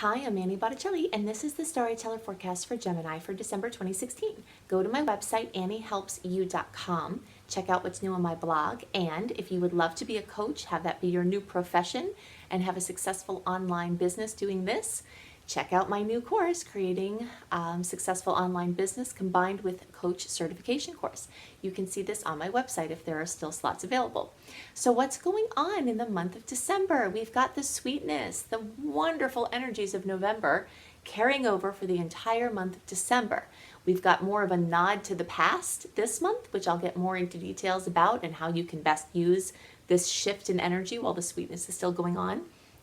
Hi, I'm Annie Botticelli, and this is the Storyteller Forecast for Gemini for December 2016. Go to my website, anniehelpsyou.com. Check out what's new on my blog, and if you would love to be a coach, have that be your new profession, and have a successful online business doing this, check out my new course, Creating Successful Online Business Combined with Coach Certification course. You can see this on my website if there are still slots available. So what's going on in the month of December? We've got the sweetness, the wonderful energies of November carrying over for the entire month of December. We've got more of a nod to the past this month, which I'll get more into details about and how you can best use this shift in energy while the sweetness is still going on.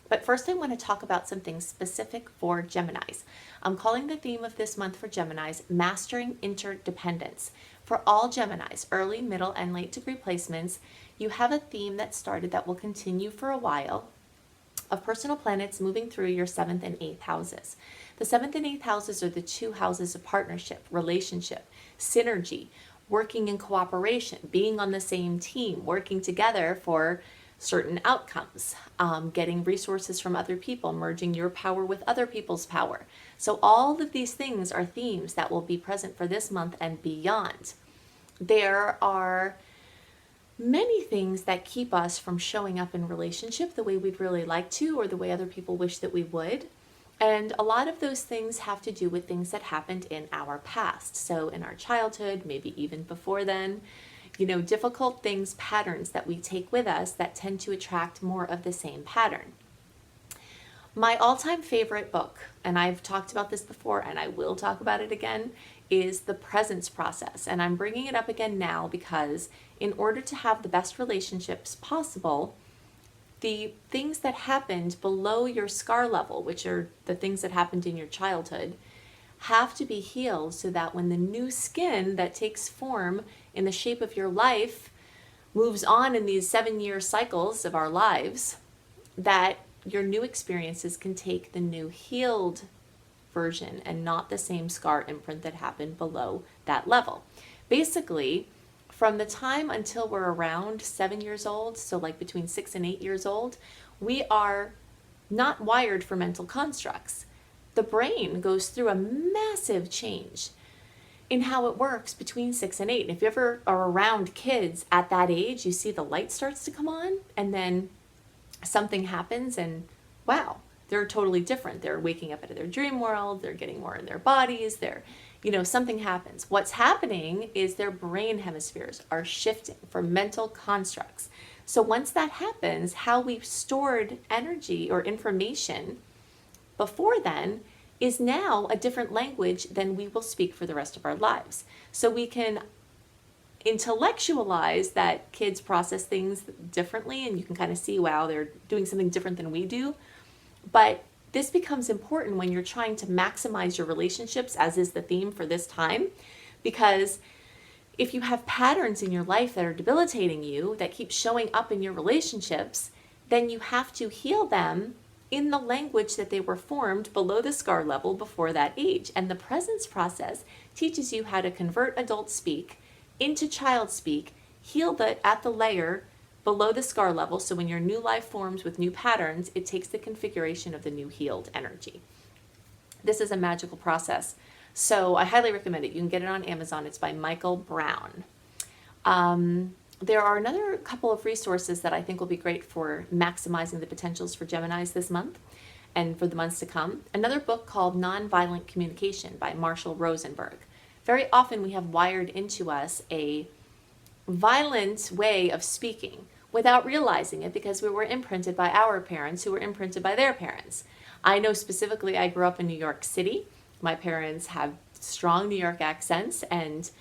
But first I want to talk about something specific for Geminis. I'm calling the theme of this month for Geminis, Mastering Interdependence. For all Geminis, early, middle, and late degree placements, you have a theme that started that will continue for a while of personal planets moving through your 7th and 8th houses. The 7th and 8th houses are the two houses of partnership, relationship, synergy, working in cooperation, being on the same team, working together for certain outcomes, getting resources from other people, merging your power with other people's power. So all of these things are themes that will be present for this month and beyond. There are many things that keep us from showing up in relationship the way we'd really like to or the way other people wish that we would. And a lot of those things have to do with things that happened in our past. So in our childhood, maybe even before then, difficult things, patterns that we take with us that tend to attract more of the same pattern. My all-time favorite book, and I've talked about this before and I will talk about it again, is The Presence Process. And I'm bringing it up again now because in order to have the best relationships possible, the things that happened below your scar level, which are the things that happened in your childhood, have to be healed so that when the new skin that takes form in the shape of your life moves on in these 7-year cycles of our lives, that your new experiences can take the new healed version and not the same scar imprint that happened below that level. Basically, from the time until we're around 7 years old, so like between 6 and 8 years old, we are not wired for mental constructs. The brain goes through a massive change in how it works between 6 and 8. And if you ever are around kids at that age, you see the light starts to come on and then something happens and wow, they're totally different. They're waking up out of their dream world. They're getting more in their bodies. Something happens. What's happening is their brain hemispheres are shifting for mental constructs. So once that happens, how we've stored energy or information before then is now a different language than we will speak for the rest of our lives. So we can intellectualize that kids process things differently and you can kind of see, wow, they're doing something different than we do. But this becomes important when you're trying to maximize your relationships, as is the theme for this time, because if you have patterns in your life that are debilitating you, that keep showing up in your relationships, then you have to heal them in the language that they were formed below the scar level before that age. And the presence process teaches you how to convert adult speak into child speak, heal at the layer below the scar level. So when your new life forms with new patterns, it takes the configuration of the new healed energy. This is a magical process. So I highly recommend it. You can get it on Amazon. It's by Michael Brown. There are another couple of resources that I think will be great for maximizing the potentials for Geminis this month and for the months to come. Another book called Nonviolent Communication by Marshall Rosenberg. Very often we have wired into us a violent way of speaking without realizing it because we were imprinted by our parents who were imprinted by their parents. I know specifically I grew up in New York City. My parents have strong New York accents and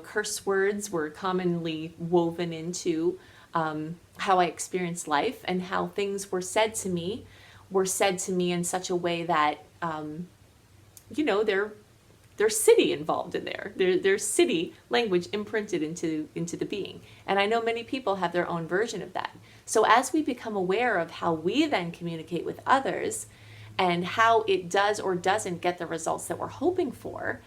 curse words were commonly woven into how I experienced life, and how things were said to me in such a way that, there's city involved in there. There's city language imprinted into the being. And I know many people have their own version of that. So as we become aware of how we then communicate with others and how it does or doesn't get the results that we're hoping for,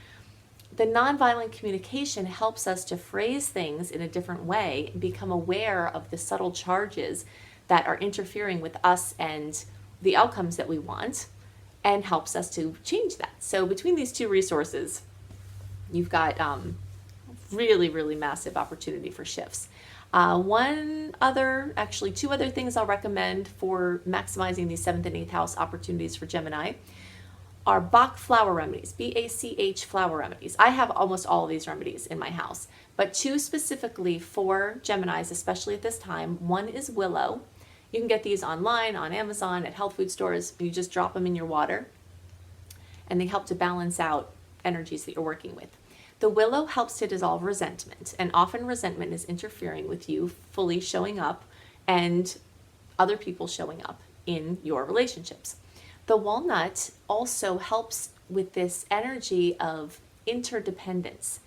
the nonviolent communication helps us to phrase things in a different way and become aware of the subtle charges that are interfering with us and the outcomes that we want, and helps us to change that. So between these two resources, you've got really, really massive opportunity for shifts. Actually two other things I'll recommend for maximizing these 7th and 8th house opportunities for Gemini are Bach flower remedies, BACH flower remedies. I have almost all of these remedies in my house, but two specifically for Geminis, especially at this time. One is willow. You can get these online, on Amazon, at health food stores. You just drop them in your water, and they help to balance out energies that you're working with. The willow helps to dissolve resentment, and often resentment is interfering with you fully showing up and other people showing up in your relationships. The walnut also helps with this energy of interdependence.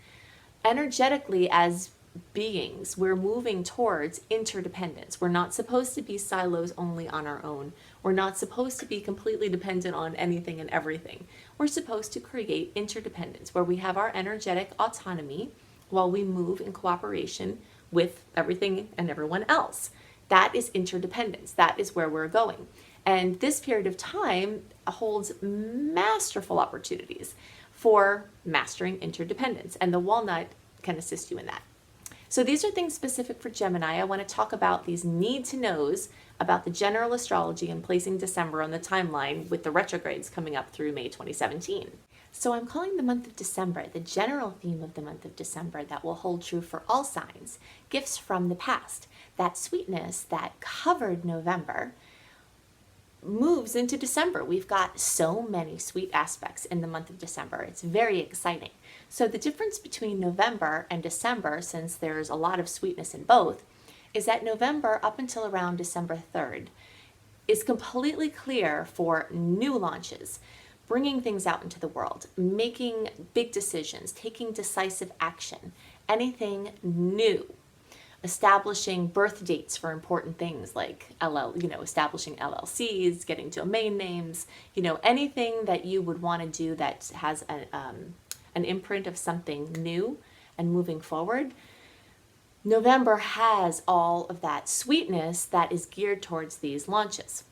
Energetically, as beings, we're moving towards interdependence. We're not supposed to be silos only on our own. We're not supposed to be completely dependent on anything and everything. We're supposed to create interdependence where we have our energetic autonomy while we move in cooperation with everything and everyone else. That is interdependence. That is where we're going. And this period of time holds masterful opportunities for mastering interdependence, and the walnut can assist you in that. So these are things specific for Gemini. I want to talk about these need-to-knows about the general astrology and placing December on the timeline with the retrogrades coming up through May 2017. So I'm calling the month of December the general theme of the month of December that will hold true for all signs, gifts from the past. That sweetness that covered November moves into December. We've got so many sweet aspects in the month of December. It's very exciting. So the difference between November and December, since there's a lot of sweetness in both, is that November up until around December 3rd is completely clear for new launches, bringing things out into the world, making big decisions, taking decisive action, anything new. Establishing birth dates for important things like establishing LLCs, getting domain names, anything that you would want to do that has an imprint of something new and moving forward. November has all of that sweetness that is geared towards these launches.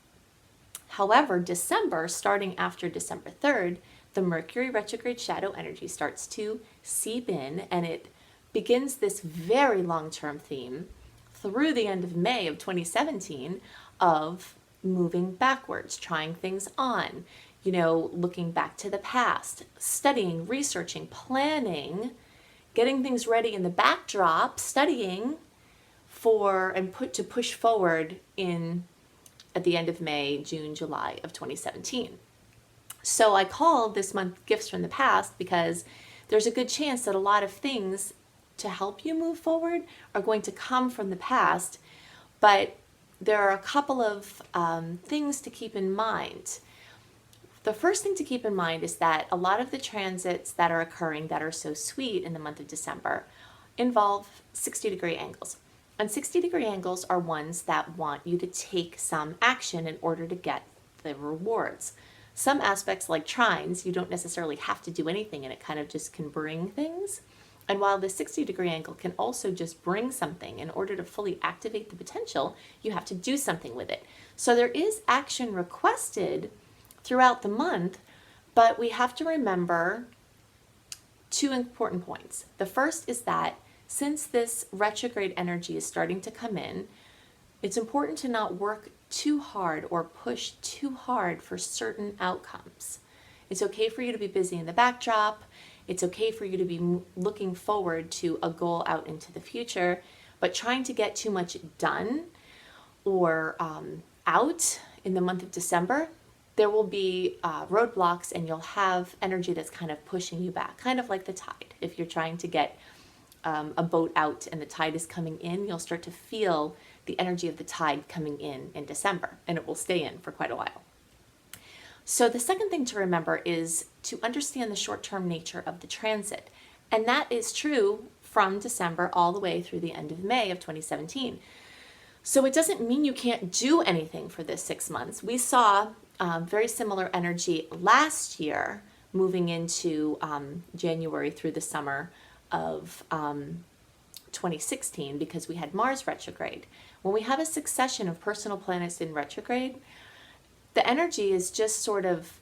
However, December, starting after December 3rd, the Mercury retrograde shadow energy starts to seep in, and it begins this very long-term theme through the end of May of 2017 of moving backwards, trying things on, looking back to the past, studying, researching, planning, getting things ready in the backdrop, studying for and to push forward at the end of May, June, July of 2017. So I call this month Gifts from the Past because there's a good chance that a lot of things to help you move forward are going to come from the past, but there are a couple of things to keep in mind. The first thing to keep in mind is that a lot of the transits that are occurring that are so sweet in the month of December involve 60-degree angles. And 60-degree angles are ones that want you to take some action in order to get the rewards. Some aspects like trines, you don't necessarily have to do anything and it kind of just can bring things. And while the 60-degree angle can also just bring something, in order to fully activate the potential, you have to do something with it. So there is action requested throughout the month, but we have to remember two important points. The first is that since this retrograde energy is starting to come in, it's important to not work too hard or push too hard for certain outcomes. It's okay for you to be busy in the backdrop. It's okay for you to be looking forward to a goal out into the future, but trying to get too much done or out in the month of December, there will be roadblocks and you'll have energy that's kind of pushing you back, kind of like the tide. If you're trying to get a boat out and the tide is coming in, you'll start to feel the energy of the tide coming in December, and it will stay in for quite a while. So the second thing to remember is to understand the short-term nature of the transit. And that is true from December all the way through the end of May of 2017. So it doesn't mean you can't do anything for this 6 months. We saw very similar energy last year moving into January through the summer of 2016 because we had Mars retrograde. When we have a succession of personal planets in retrograde, the energy is just sort of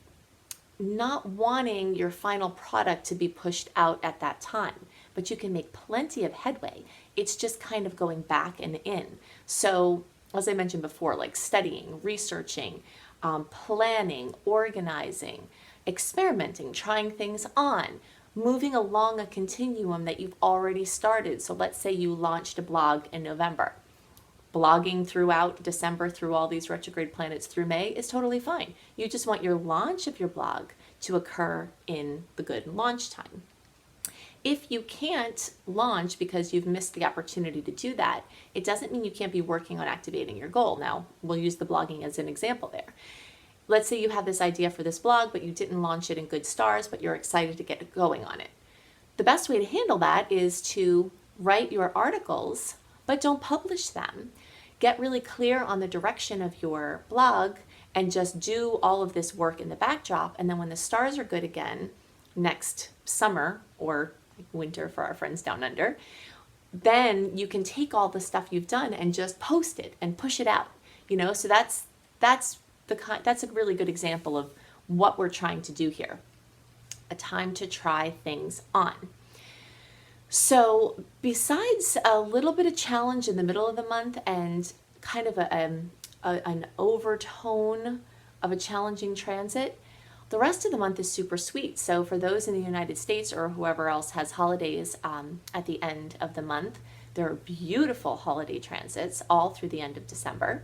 not wanting your final product to be pushed out at that time, but you can make plenty of headway. It's just kind of going back and in. So, as I mentioned before, like studying, researching, planning, organizing, experimenting, trying things on, moving along a continuum that you've already started. So, let's say you launched a blog in November. Blogging throughout December through all these retrograde planets through May is totally fine. You just want your launch of your blog to occur in the good launch time. If you can't launch because you've missed the opportunity to do that, it doesn't mean you can't be working on activating your goal. Now, we'll use the blogging as an example there. Let's say you have this idea for this blog, but you didn't launch it in good stars, but you're excited to get going on it. The best way to handle that is to write your articles, but don't publish them. Get really clear on the direction of your blog and just do all of this work in the backdrop. And then when the stars are good again, next summer or winter for our friends down under, then you can take all the stuff you've done and just post it and push it out. So that's a really good example of what we're trying to do here. A time to try things on. So besides a little bit of challenge in the middle of the month and kind of an overtone of a challenging transit, the rest of the month is super sweet. So for those in the United States or whoever else has holidays at the end of the month, there are beautiful holiday transits all through the end of December.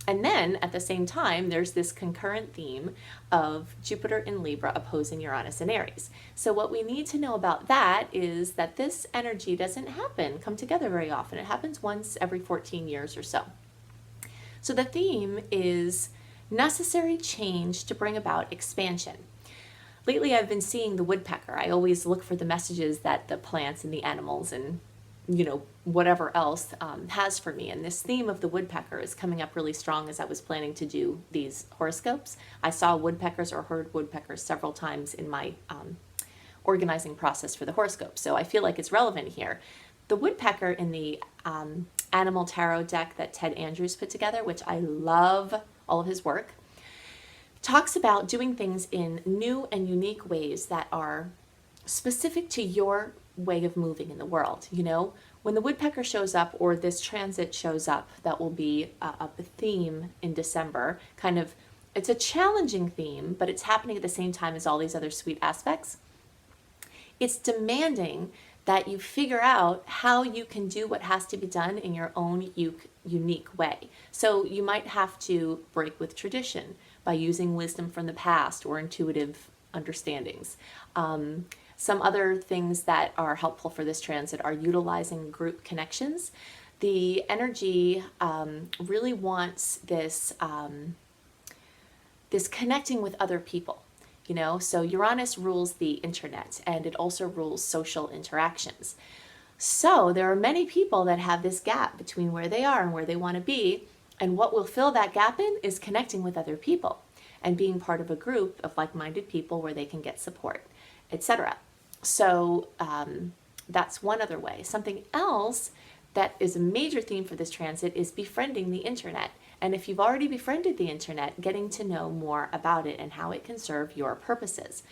And then at the same time, there's this concurrent theme of Jupiter in Libra opposing Uranus in Aries. So what we need to know about that is that this energy doesn't come together very often. It happens once every 14 years or so. So the theme is necessary change to bring about expansion. Lately, I've been seeing the woodpecker. I always look for the messages that the plants and the animals and whatever else has for me. And this theme of the woodpecker is coming up really strong as I was planning to do these horoscopes. I saw woodpeckers or heard woodpeckers several times in my organizing process for the horoscope. So I feel like it's relevant here. The woodpecker in the Animal Tarot deck that Ted Andrews put together, which I love all of his work, talks about doing things in new and unique ways that are specific to your way of moving in the world. When the woodpecker shows up or this transit shows up, that will be a theme in December. It's a challenging theme, but it's happening at the same time as all these other sweet aspects. It's demanding that you figure out how you can do what has to be done in your own unique way. So you might have to break with tradition by using wisdom from the past or intuitive understandings. Some other things that are helpful for this transit are utilizing group connections. The energy really wants this connecting with other people. So Uranus rules the internet and it also rules social interactions. So there are many people that have this gap between where they are and where they want to be. And what will fill that gap in is connecting with other people and being part of a group of like-minded people where they can get support, etc. So that's one other way. Something else that is a major theme for this transit is befriending the internet. And if you've already befriended the internet, getting to know more about it and how it can serve your purposes.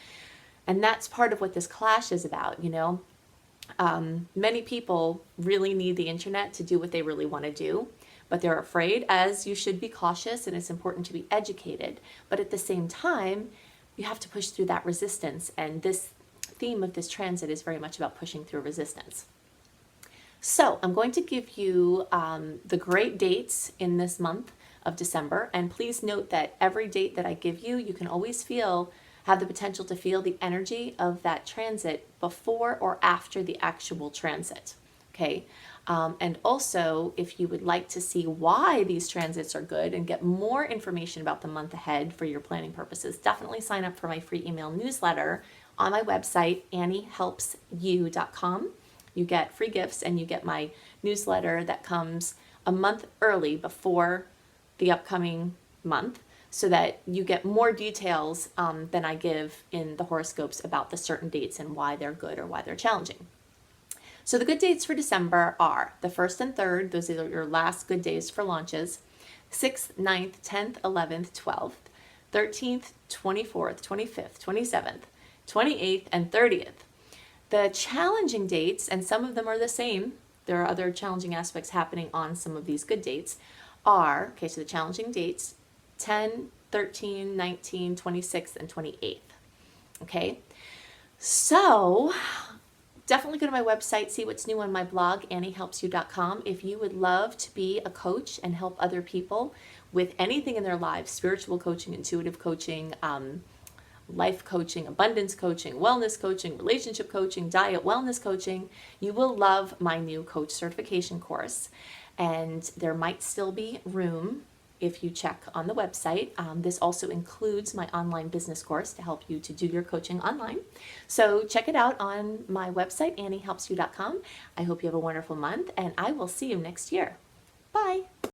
And that's part of what this clash is about, Many people really need the internet to do what they really want to do, but they're afraid, as you should be cautious, and it's important to be educated. But at the same time, you have to push through that resistance, and this theme of this transit is very much about pushing through resistance. So I'm going to give you the great dates in this month of December, and please note that every date that I give you, you can always have the potential to feel the energy of that transit before or after the actual transit, okay? And also, if you would like to see why these transits are good and get more information about the month ahead for your planning purposes, definitely sign up for my free email newsletter on my website, anniehelpsyou.com. You get free gifts and you get my newsletter that comes a month early before the upcoming month so that you get more details than I give in the horoscopes about the certain dates and why they're good or why they're challenging. So the good dates for December are the 1st and 3rd. Those are your last good days for launches. 6th, 9th, 10th, 11th, 12th. 13th, 24th, 25th, 27th, 28th, and 30th. The challenging dates, and some of them are the same, there are other challenging aspects happening on some of these good dates, are, okay, so the challenging dates, 10, 13, 19, 26th, and 28th. Okay, so definitely go to my website, see what's new on my blog, anniehelpsyou.com. If you would love to be a coach and help other people with anything in their lives, spiritual coaching, intuitive coaching, life coaching, abundance coaching, wellness coaching, relationship coaching, diet, wellness coaching, you will love my new coach certification course. And there might still be room if you check on the website. This also includes my online business course to help you to do your coaching online. So check it out on my website, anniehelpsyou.com. I hope you have a wonderful month, and I will see you next year. Bye.